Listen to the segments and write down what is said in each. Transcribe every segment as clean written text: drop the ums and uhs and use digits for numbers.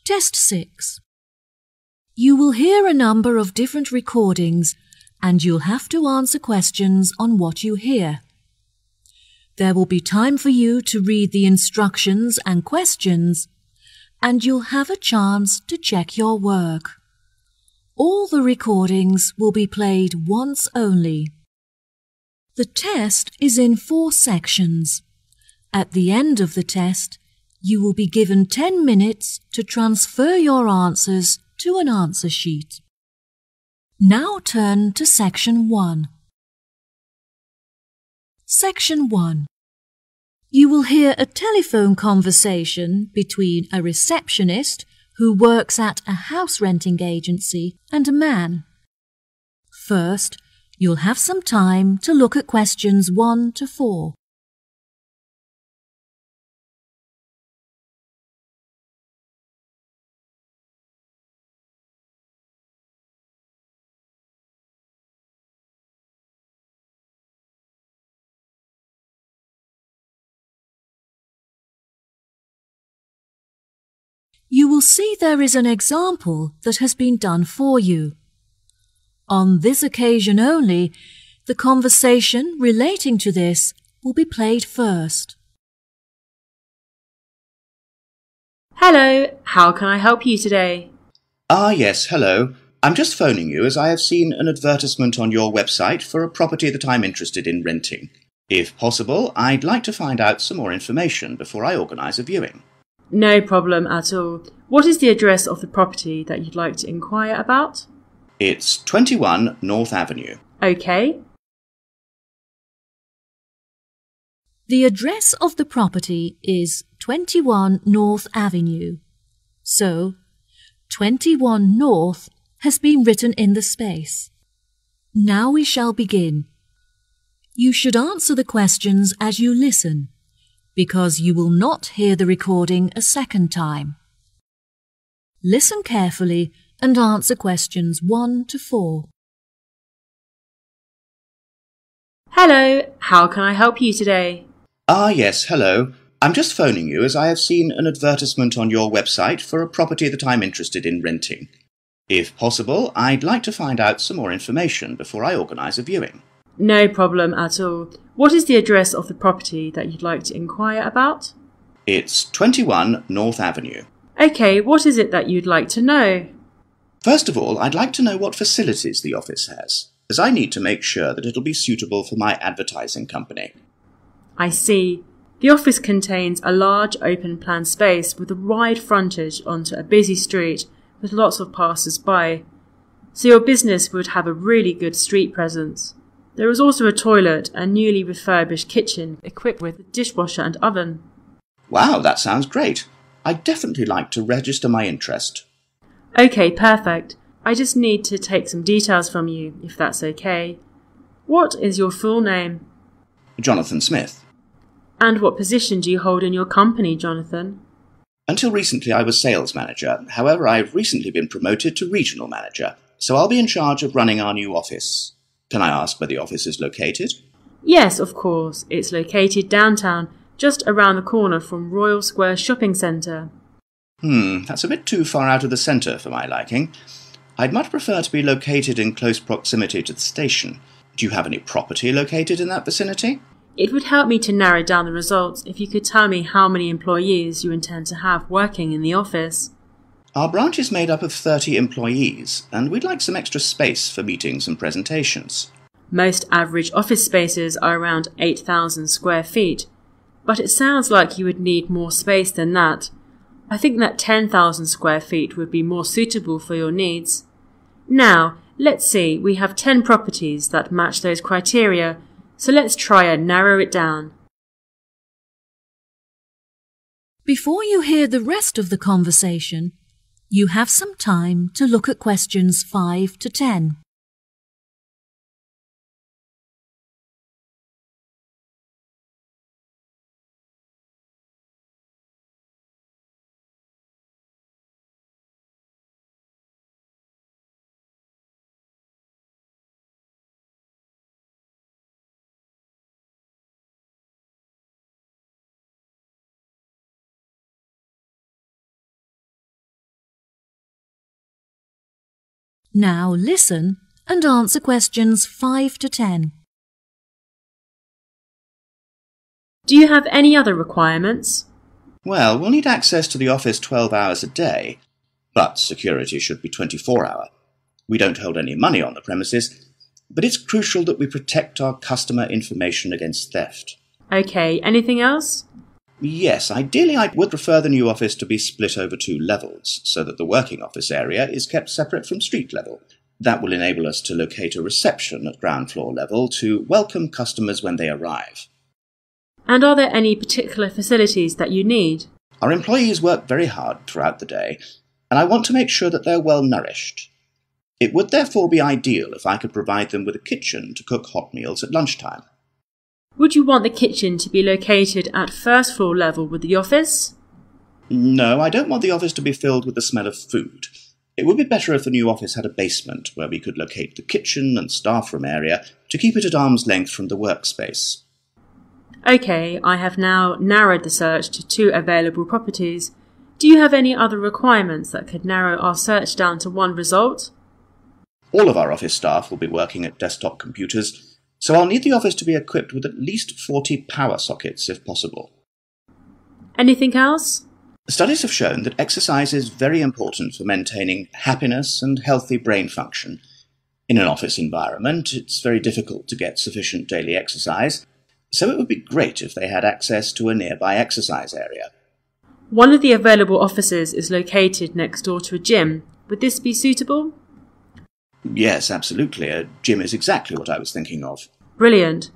Test 6. You will hear a number of different recordings and you'll have to answer questions on what you hear. There will be time for you to read the instructions and questions, and you'll have a chance to check your work. All the recordings will be played once only. The test is in 4 sections. At the end of the test, you will be given 10 minutes to transfer your answers to an answer sheet. Now turn to Section 1. Section 1. You will hear a telephone conversation between a receptionist who works at a house renting agency and a man. First, you'll have some time to look at questions 1 to 4. You will see there is an example that has been done for you. On this occasion only, the conversation relating to this will be played first. Hello, how can I help you today? Yes, hello. I'm just phoning you as I have seen an advertisement on your website for a property that I'm interested in renting. If possible, I'd like to find out some more information before I organise a viewing. No problem at all. What is the address of the property that you'd like to inquire about? It's 21 North Avenue. Okay. The address of the property is 21 North Avenue. So, 21 North has been written in the space. Now we shall begin. You should answer the questions as you listen, because you will not hear the recording a second time. Listen carefully and answer questions 1 to 4. Hello, how can I help you today? Yes, hello. I'm just phoning you as I have seen an advertisement on your website for a property that I'm interested in renting. If possible, I'd like to find out some more information before I organise a viewing. No problem at all. What is the address of the property that you'd like to inquire about? It's 21 North Avenue. Okay, what is it that you'd like to know? First of all, I'd like to know what facilities the office has, as I need to make sure that it'll be suitable for my advertising company. I see. The office contains a large open-plan space with a wide frontage onto a busy street with lots of passers-by, so your business would have a really good street presence. There is also a toilet and newly refurbished kitchen equipped with a dishwasher and oven. Wow, that sounds great. I'd definitely like to register my interest. Okay, perfect. I just need to take some details from you, if that's okay. What is your full name? Jonathan Smith. And what position do you hold in your company, Jonathan? Until recently I was sales manager. However, I've recently been promoted to regional manager, so I'll be in charge of running our new office. Can I ask where the office is located? Yes, of course. It's located downtown, just around the corner from Royal Square Shopping Centre. That's a bit too far out of the centre for my liking. I'd much prefer to be located in close proximity to the station. Do you have any property located in that vicinity? It would help me to narrow down the results if you could tell me how many employees you intend to have working in the office. Our branch is made up of 30 employees, and we'd like some extra space for meetings and presentations. Most average office spaces are around 8,000 square feet, but it sounds like you would need more space than that. I think that 10,000 square feet would be more suitable for your needs. Now, let's see, we have 10 properties that match those criteria, so let's try and narrow it down. Before you hear the rest of the conversation, you have some time to look at questions 5 to 10. Now listen and answer questions 5 to 10. Do you have any other requirements? Well, we'll need access to the office 12 hours a day, but security should be 24-hour. We don't hold any money on the premises, but it's crucial that we protect our customer information against theft. Okay, anything else? Yes, ideally I would prefer the new office to be split over 2 levels, so that the working office area is kept separate from street level. That will enable us to locate a reception at ground floor level to welcome customers when they arrive. And are there any particular facilities that you need? Our employees work very hard throughout the day, and I want to make sure that they're well nourished. It would therefore be ideal if I could provide them with a kitchen to cook hot meals at lunchtime. Would you want the kitchen to be located at first floor level with the office? No, I don't want the office to be filled with the smell of food. It would be better if the new office had a basement where we could locate the kitchen and staff room area to keep it at arm's length from the workspace. Okay, I have now narrowed the search to 2 available properties. Do you have any other requirements that could narrow our search down to 1 result? All of our office staff will be working at desktop computers, so I'll need the office to be equipped with at least 40 power sockets if possible. Anything else? Studies have shown that exercise is very important for maintaining happiness and healthy brain function. In an office environment, it's very difficult to get sufficient daily exercise, so it would be great if they had access to a nearby exercise area. One of the available offices is located next door to a gym. Would this be suitable? Yes, absolutely. A gym is exactly what I was thinking of. Brilliant.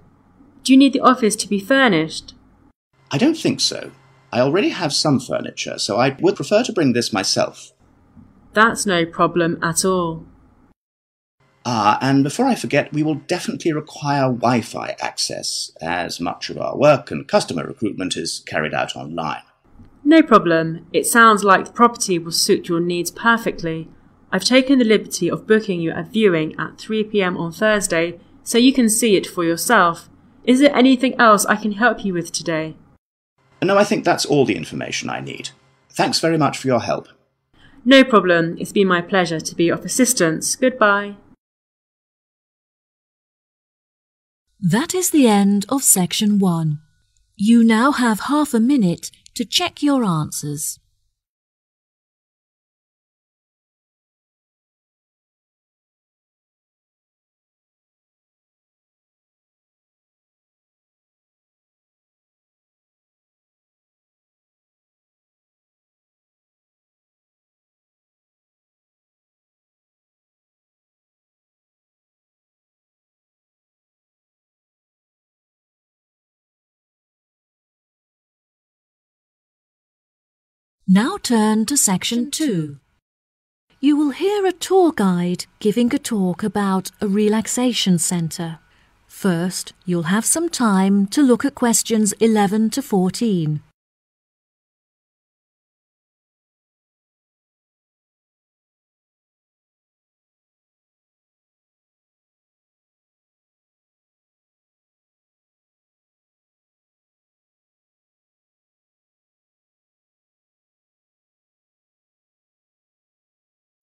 Do you need the office to be furnished? I don't think so. I already have some furniture, so I would prefer to bring this myself. That's no problem at all. And before I forget, we will definitely require Wi-Fi access, as much of our work and customer recruitment is carried out online. No problem. It sounds like the property will suit your needs perfectly. I've taken the liberty of booking you a viewing at 3 p.m. on Thursday, so you can see it for yourself. Is there anything else I can help you with today? No, I think that's all the information I need. Thanks very much for your help. No problem. It's been my pleasure to be of assistance. Goodbye. That is the end of section 1. You now have half a minute to check your answers. Now turn to section 2. You will hear a tour guide giving a talk about a relaxation centre. First, you'll have some time to look at questions 11 to 14.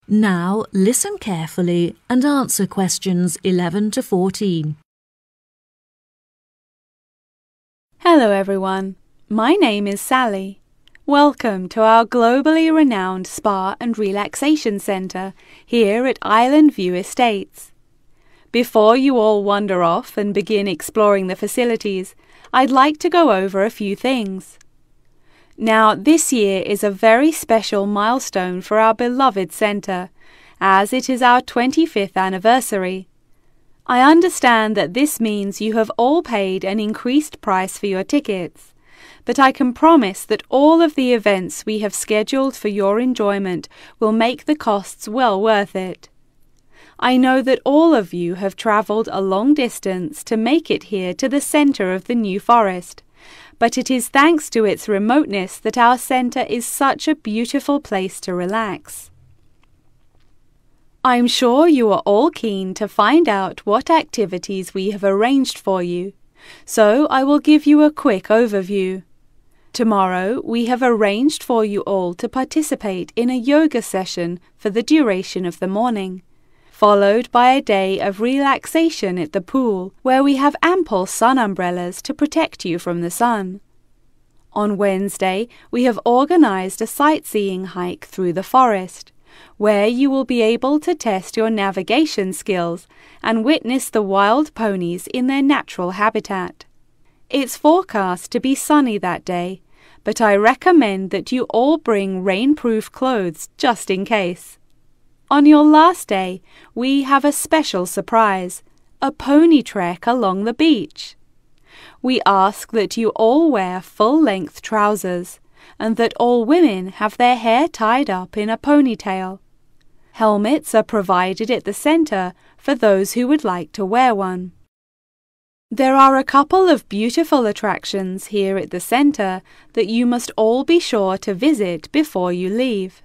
Now listen carefully and answer questions 11 to 14. Hello everyone, my name is Sally. Welcome to our globally renowned spa and relaxation centre here at Island View Estates. Before you all wander off and begin exploring the facilities, I'd like to go over a few things. Now, this year is a very special milestone for our beloved centre, as it is our 25th anniversary. I understand that this means you have all paid an increased price for your tickets, but I can promise that all of the events we have scheduled for your enjoyment will make the costs well worth it. I know that all of you have travelled a long distance to make it here to the centre of the New Forest, but it is thanks to its remoteness that our centre is such a beautiful place to relax. I'm sure you are all keen to find out what activities we have arranged for you, so I will give you a quick overview. Tomorrow we have arranged for you all to participate in a yoga session for the duration of the morning. followed by a day of relaxation at the pool, where we have ample sun umbrellas to protect you from the sun. On Wednesday, we have organized a sightseeing hike through the forest, where you will be able to test your navigation skills and witness the wild ponies in their natural habitat. It's forecast to be sunny that day, but I recommend that you all bring rainproof clothes just in case. On your last day, we have a special surprise, a pony trek along the beach. We ask that you all wear full-length trousers and that all women have their hair tied up in a ponytail. Helmets are provided at the center for those who would like to wear one. There are a couple of beautiful attractions here at the center that you must all be sure to visit before you leave.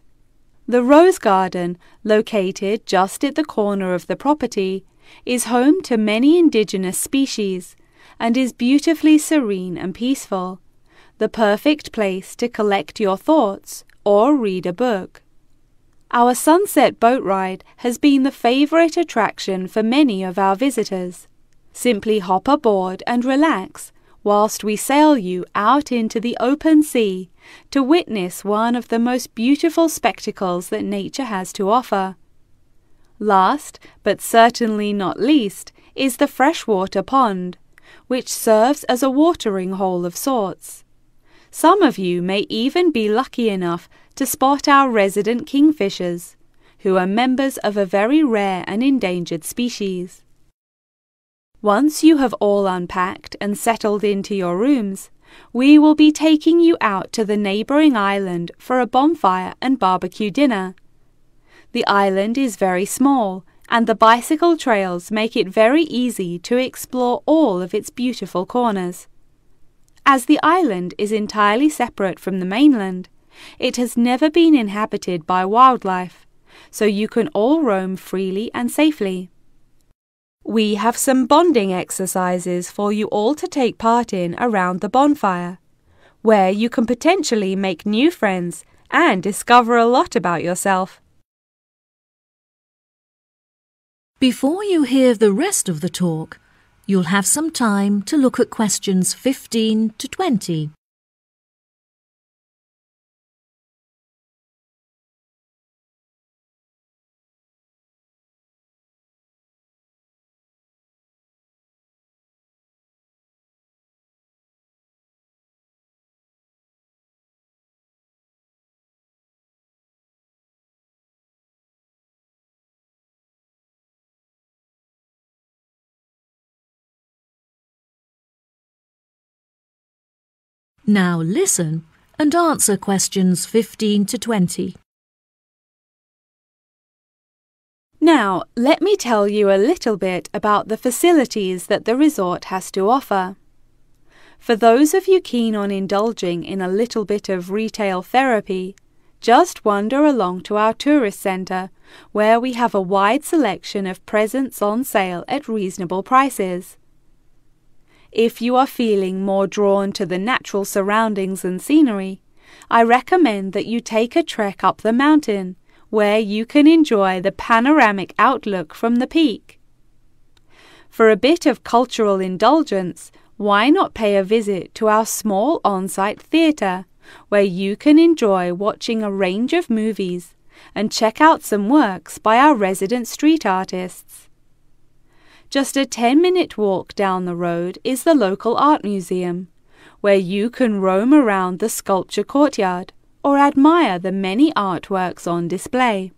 The Rose Garden, located just at the corner of the property, is home to many indigenous species and is beautifully serene and peaceful, the perfect place to collect your thoughts or read a book. Our sunset boat ride has been the favorite attraction for many of our visitors. Simply hop aboard and relax whilst we sail you out into the open sea to witness one of the most beautiful spectacles that nature has to offer. Last, but certainly not least, is the freshwater pond, which serves as a watering hole of sorts. Some of you may even be lucky enough to spot our resident kingfishers, who are members of a very rare and endangered species. Once you have all unpacked and settled into your rooms, we will be taking you out to the neighbouring island for a bonfire and barbecue dinner. The island is very small, and the bicycle trails make it very easy to explore all of its beautiful corners. As the island is entirely separate from the mainland, it has never been inhabited by wildlife, so you can all roam freely and safely. We have some bonding exercises for you all to take part in around the bonfire, where you can potentially make new friends and discover a lot about yourself. Before you hear the rest of the talk, you'll have some time to look at questions 15 to 20. Now listen and answer questions 15 to 20. Now, let me tell you a little bit about the facilities that the resort has to offer. For those of you keen on indulging in a little bit of retail therapy, just wander along to our tourist centre, where we have a wide selection of presents on sale at reasonable prices. If you are feeling more drawn to the natural surroundings and scenery, I recommend that you take a trek up the mountain, where you can enjoy the panoramic outlook from the peak. For a bit of cultural indulgence, why not pay a visit to our small on-site theatre, where you can enjoy watching a range of movies and check out some works by our resident street artists. Just a 10-minute walk down the road is the local art museum, where you can roam around the sculpture courtyard or admire the many artworks on display.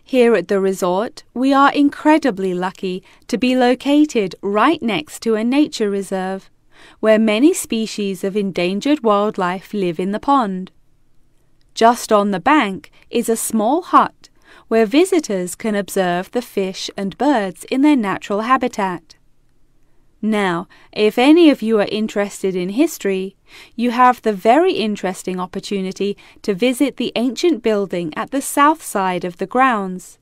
Here at the resort, we are incredibly lucky to be located right next to a nature reserve, where many species of endangered wildlife live in the pond. Just on the bank is a small hut where visitors can observe the fish and birds in their natural habitat. Now, if any of you are interested in history, you have the very interesting opportunity to visit the ancient building at the south side of the grounds.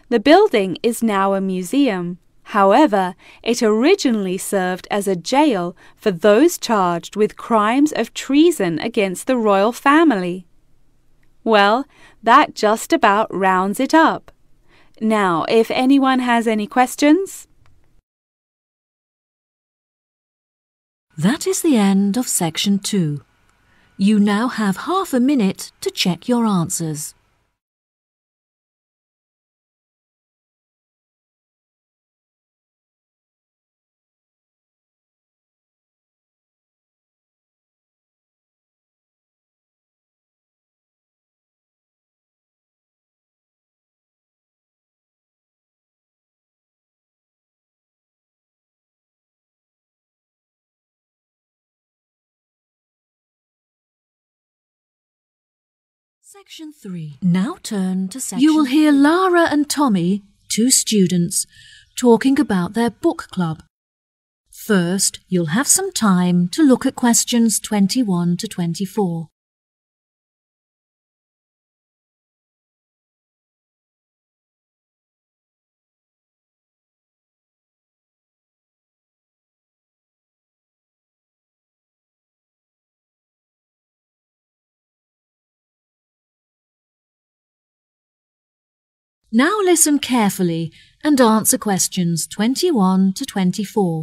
The building is now a museum. However, it originally served as a jail for those charged with crimes of treason against the royal family. Well, that just about rounds it up. Now, if anyone has any questions... That is the end of section 2. You now have half a minute to check your answers. Section 3. Now turn to section... You will hear Lara and Tommy, 2 students, talking about their book club. First, you'll have some time to look at questions 21 to 24. Now listen carefully and answer questions 21 to 24.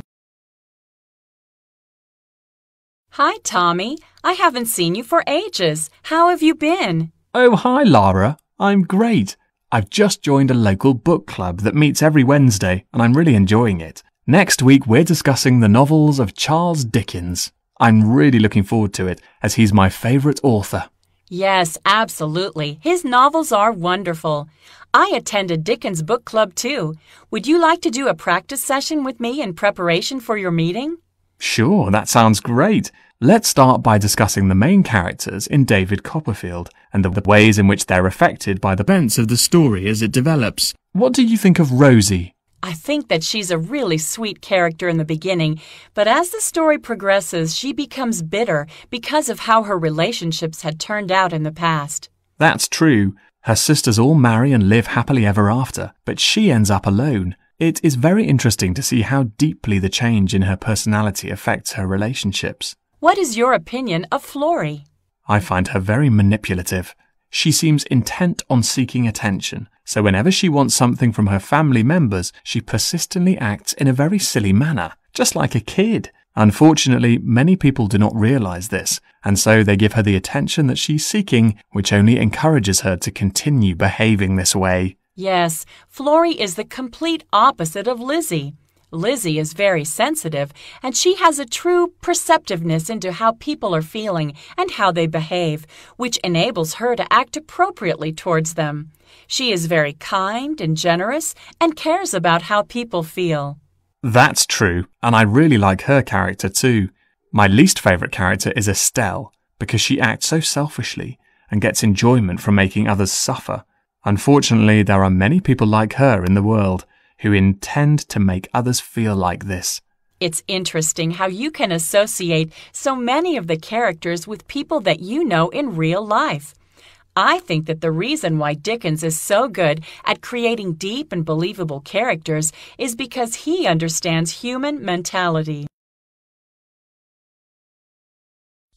Hi, Tommy. I haven't seen you for ages. How have you been? Oh, hi, Lara. I'm great. I've just joined a local book club that meets every Wednesday, and I'm really enjoying it. Next week, we're discussing the novels of Charles Dickens. I'm really looking forward to it, as he's my favourite author. Yes, absolutely. His novels are wonderful. I attended Dickens' book club too. Would you like to do a practice session with me in preparation for your meeting? Sure, that sounds great. Let's start by discussing the main characters in David Copperfield and the ways in which they're affected by the events of the story as it develops. What do you think of Rosie? I think that she's a really sweet character in the beginning, but as the story progresses, she becomes bitter because of how her relationships had turned out in the past. That's true. Her sisters all marry and live happily ever after, but she ends up alone. It is very interesting to see how deeply the change in her personality affects her relationships. What is your opinion of Florrie? I find her very manipulative. She seems intent on seeking attention, so whenever she wants something from her family members, she persistently acts in a very silly manner, just like a kid. Unfortunately, many people do not realise this, and so they give her the attention that she's seeking, which only encourages her to continue behaving this way. Yes, Florrie is the complete opposite of Lizzie. Lizzie is very sensitive, and she has a true perceptiveness into how people are feeling and how they behave, which enables her to act appropriately towards them. She is very kind and generous and cares about how people feel. That's true, and I really like her character too. My least favourite character is Estelle, because she acts so selfishly and gets enjoyment from making others suffer. Unfortunately, there are many people like her in the world who intend to make others feel like this. It's interesting how you can associate so many of the characters with people that you know in real life. I think that the reason why Dickens is so good at creating deep and believable characters is because he understands human mentality.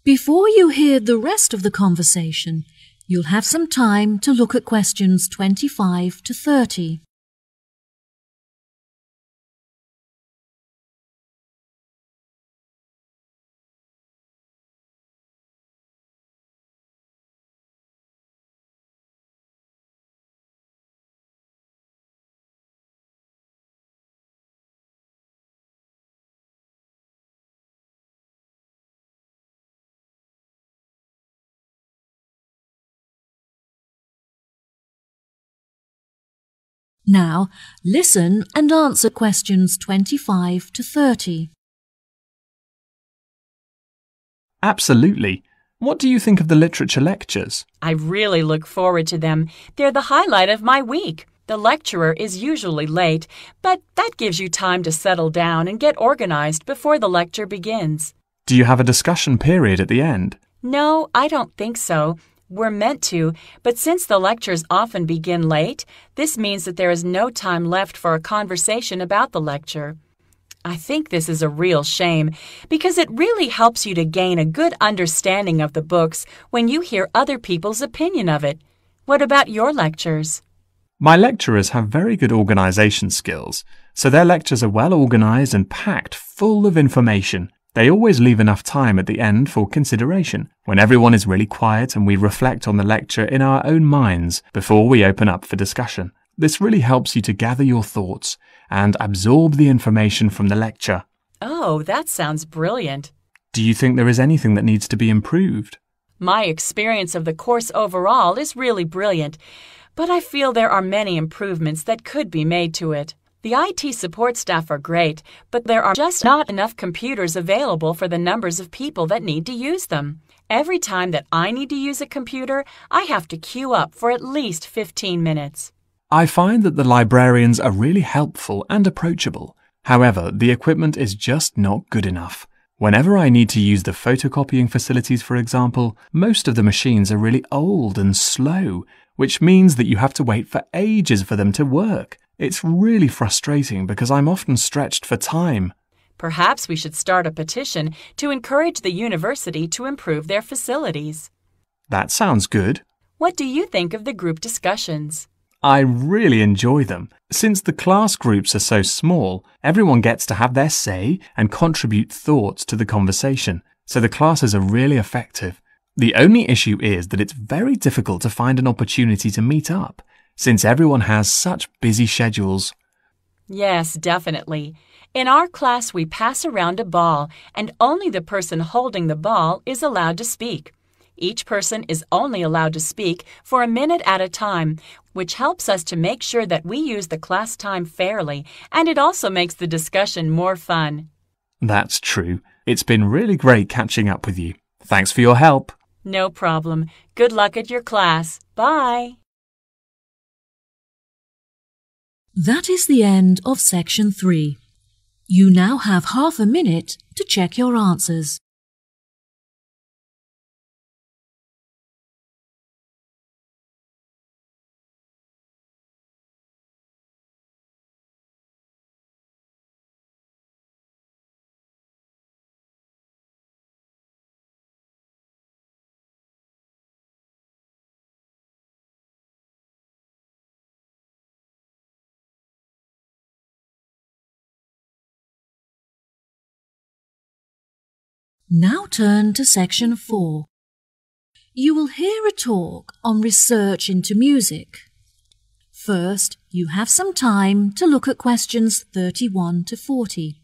Before you hear the rest of the conversation, you'll have some time to look at questions 25 to 30. Now, listen and answer questions 25 to 30. Absolutely. What do you think of the literature lectures? I really look forward to them. They're the highlight of my week. The lecturer is usually late, but that gives you time to settle down and get organized before the lecture begins. Do you have a discussion period at the end? No, I don't think so. We're meant to, but since the lectures often begin late, this means that there is no time left for a conversation about the lecture. I think this is a real shame because it really helps you to gain a good understanding of the books when you hear other people's opinion of it. What about your lectures? My lecturers have very good organisation skills, so their lectures are well organised and packed full of information. They always leave enough time at the end for consideration, when everyone is really quiet and we reflect on the lecture in our own minds before we open up for discussion. This really helps you to gather your thoughts and absorb the information from the lecture. Oh, that sounds brilliant. Do you think there is anything that needs to be improved? My experience of the course overall is really brilliant, but I feel there are many improvements that could be made to it. The IT support staff are great, but there are just not enough computers available for the numbers of people that need to use them. Every time that I need to use a computer, I have to queue up for at least 15 minutes. I find that the librarians are really helpful and approachable. However, the equipment is just not good enough. Whenever I need to use the photocopying facilities, for example, most of the machines are really old and slow, which means that you have to wait for ages for them to work. It's really frustrating because I'm often stretched for time. Perhaps we should start a petition to encourage the university to improve their facilities. That sounds good. What do you think of the group discussions? I really enjoy them. Since the class groups are so small, everyone gets to have their say and contribute thoughts to the conversation, so the classes are really effective. The only issue is that it's very difficult to find an opportunity to meet up, since everyone has such busy schedules. Yes, definitely. In our class, we pass around a ball, and only the person holding the ball is allowed to speak. Each person is only allowed to speak for a minute at a time, which helps us to make sure that we use the class time fairly, and it also makes the discussion more fun. That's true. It's been really great catching up with you. Thanks for your help. No problem. Good luck at your class. Bye. That is the end of section 3. You now have half a minute to check your answers. Now turn to section 4. You will hear a talk on research into music. First, you have some time to look at questions 31 to 40.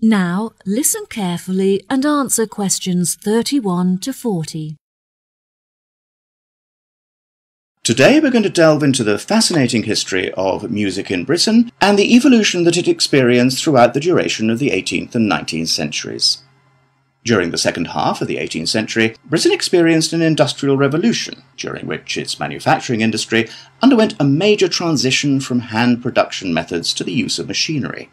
Now, listen carefully and answer questions 31 to 40. Today we're going to delve into the fascinating history of music in Britain and the evolution that it experienced throughout the duration of the 18th and 19th centuries. During the second half of the 18th century, Britain experienced an industrial revolution, during which its manufacturing industry underwent a major transition from hand production methods to the use of machinery.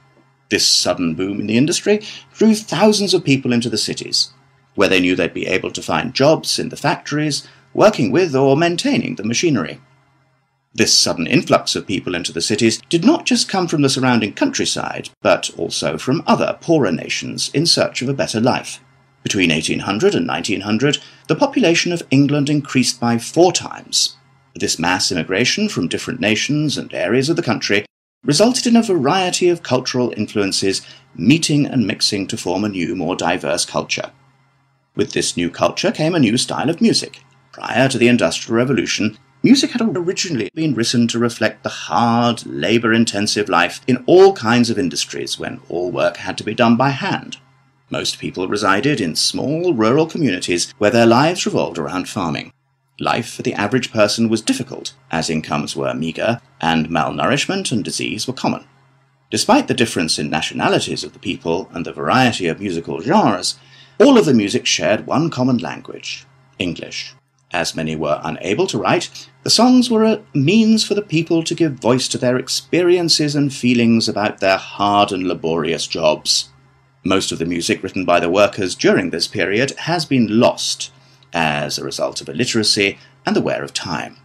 This sudden boom in the industry drew thousands of people into the cities, where they knew they'd be able to find jobs in the factories, working with or maintaining the machinery. This sudden influx of people into the cities did not just come from the surrounding countryside, but also from other poorer nations in search of a better life. Between 1800 and 1900, the population of England increased by 4 times. This mass immigration from different nations and areas of the country resulted in a variety of cultural influences meeting and mixing to form a new, more diverse culture. With this new culture came a new style of music. Prior to the Industrial Revolution, music had originally been written to reflect the hard, labour-intensive life in all kinds of industries when all work had to be done by hand. Most people resided in small rural communities where their lives revolved around farming. Life for the average person was difficult, as incomes were meagre, and malnourishment and disease were common. Despite the difference in nationalities of the people and the variety of musical genres, all of the music shared one common language, English. As many were unable to write, the songs were a means for the people to give voice to their experiences and feelings about their hard and laborious jobs. Most of the music written by the workers during this period has been lost, as a result of illiteracy and the wear of time.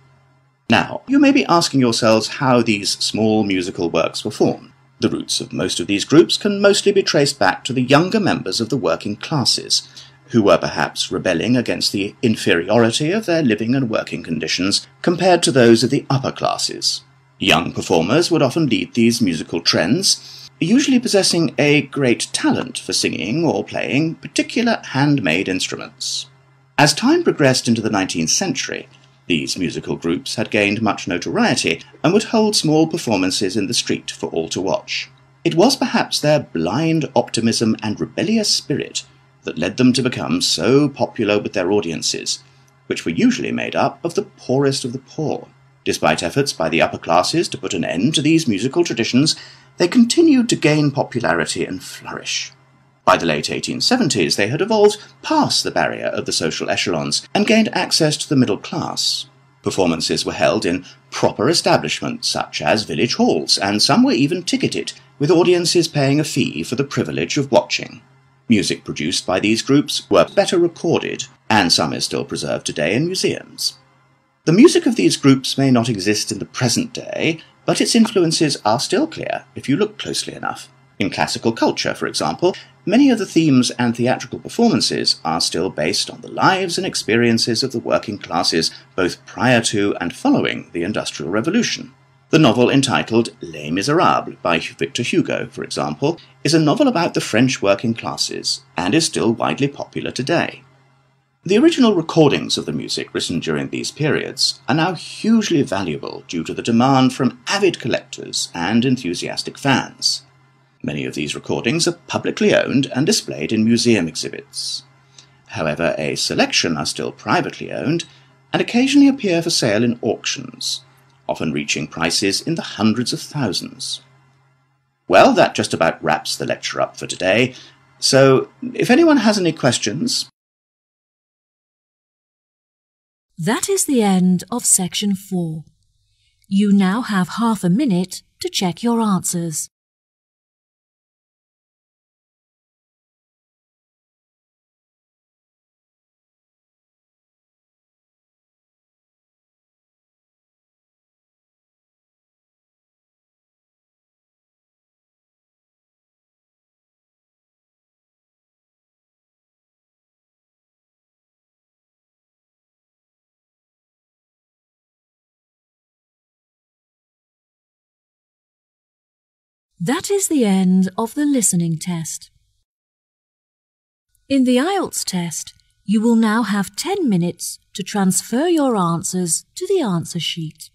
Now, you may be asking yourselves how these small musical works were formed. The roots of most of these groups can mostly be traced back to the younger members of the working classes, who were perhaps rebelling against the inferiority of their living and working conditions compared to those of the upper classes. Young performers would often lead these musical trends, usually possessing a great talent for singing or playing particular handmade instruments. As time progressed into the 19th century, these musical groups had gained much notoriety and would hold small performances in the street for all to watch. It was perhaps their blind optimism and rebellious spirit that led them to become so popular with their audiences, which were usually made up of the poorest of the poor. Despite efforts by the upper classes to put an end to these musical traditions, they continued to gain popularity and flourish. By the late 1870s, they had evolved past the barrier of the social echelons and gained access to the middle class. Performances were held in proper establishments such as village halls, and some were even ticketed, with audiences paying a fee for the privilege of watching. Music produced by these groups were better recorded, and some is still preserved today in museums. The music of these groups may not exist in the present day, but its influences are still clear if you look closely enough. In classical culture, for example, many of the themes and theatrical performances are still based on the lives and experiences of the working classes both prior to and following the Industrial Revolution. The novel entitled Les Miserables by Victor Hugo, for example, is a novel about the French working classes and is still widely popular today. The original recordings of the music written during these periods are now hugely valuable due to the demand from avid collectors and enthusiastic fans. Many of these recordings are publicly owned and displayed in museum exhibits. However, a selection are still privately owned and occasionally appear for sale in auctions, often reaching prices in the hundreds of thousands. Well, that just about wraps the lecture up for today, so if anyone has any questions... That is the end of section 4. You now have half a minute to check your answers. That is the end of the listening test. In the IELTS test, you will now have 10 minutes to transfer your answers to the answer sheet.